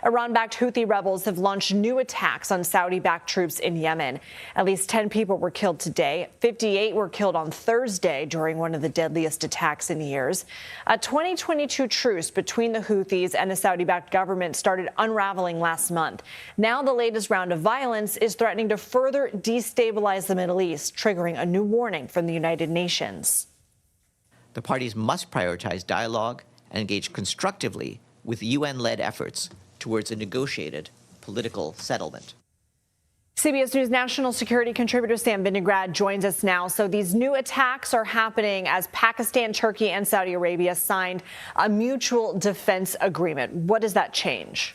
Iran-backed Houthi rebels have launched new attacks on Saudi-backed troops in Yemen. At least 10 people were killed today. 58 were killed on Thursday during one of the deadliest attacks in years. A 2022 truce between the Houthis and the Saudi-backed government started unraveling last month. Now the latest round of violence is threatening to further destabilize the Middle East, triggering a new warning from the United Nations. The parties must prioritize dialogue and engage constructively with UN-led efforts towards a negotiated political settlement. CBS News national security contributor Sam Vinograd joins us now. So these new attacks are happening as Pakistan, Turkey, and Saudi Arabia signed a mutual defense agreement. What does that change?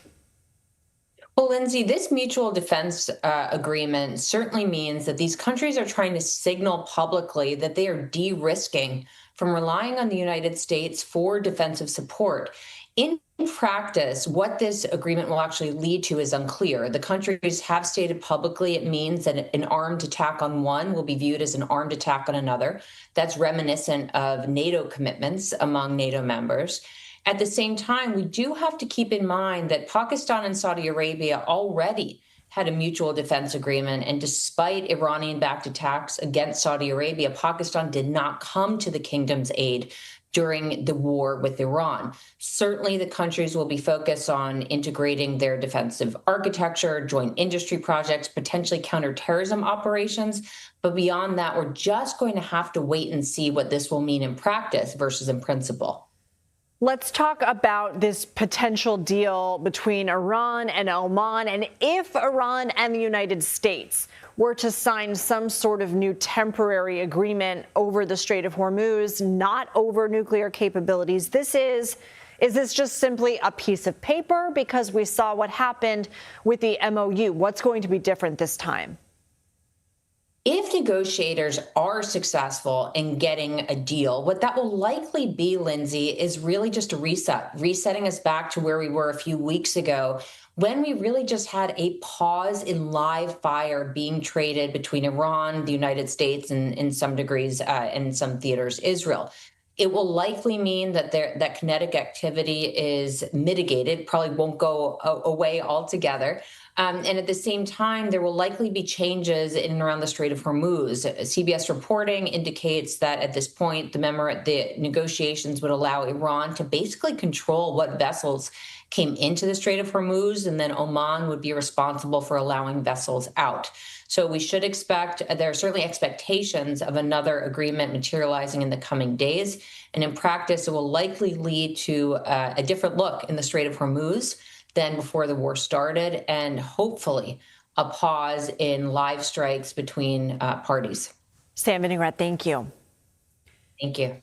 Well, Lindsay, this mutual defense agreement certainly means that these countries are trying to signal publicly that they are de-risking from relying on the United States for defensive support. In practice, what this agreement will actually lead to is unclear. The countries have stated publicly it means that an armed attack on one will be viewed as an armed attack on another. That's reminiscent of NATO commitments among NATO members. At the same time, we do have to keep in mind that Pakistan and Saudi Arabia already had a mutual defense agreement. And despite Iranian-backed attacks against Saudi Arabia, Pakistan did not come to the kingdom's aid during the war with Iran. Certainly, the countries will be focused on integrating their defensive architecture, joint industry projects, potentially counterterrorism operations. But beyond that, we're just going to have to wait and see what this will mean in practice versus in principle. Let's talk about this potential deal between Iran and Oman, and if Iran and the United States were to sign some sort of new temporary agreement over the Strait of Hormuz, not over nuclear capabilities. Is this just simply a piece of paper? Because we saw what happened with the MOU. What's going to be different this time? If negotiators are successful in getting a deal, what that will likely be, Lindsay, is really just a resetting us back to where we were a few weeks ago, when we really just had a pause in live fire being traded between Iran, the United States, and in some degrees, in some theaters, Israel. It will likely mean that that kinetic activity is mitigated, probably won't go away altogether. And at the same time, there will likely be changes in and around the Strait of Hormuz. CBS reporting indicates that at this point, the negotiations would allow Iran to basically control what vessels came into the Strait of Hormuz, and then Oman would be responsible for allowing vessels out. So we should expect, there are certainly expectations of another agreement materializing in the coming days. And in practice, it will likely lead to a different look in the Strait of Hormuz than before the war started, and hopefully a pause in live strikes between parties. Sam Vinograd, thank you. Thank you.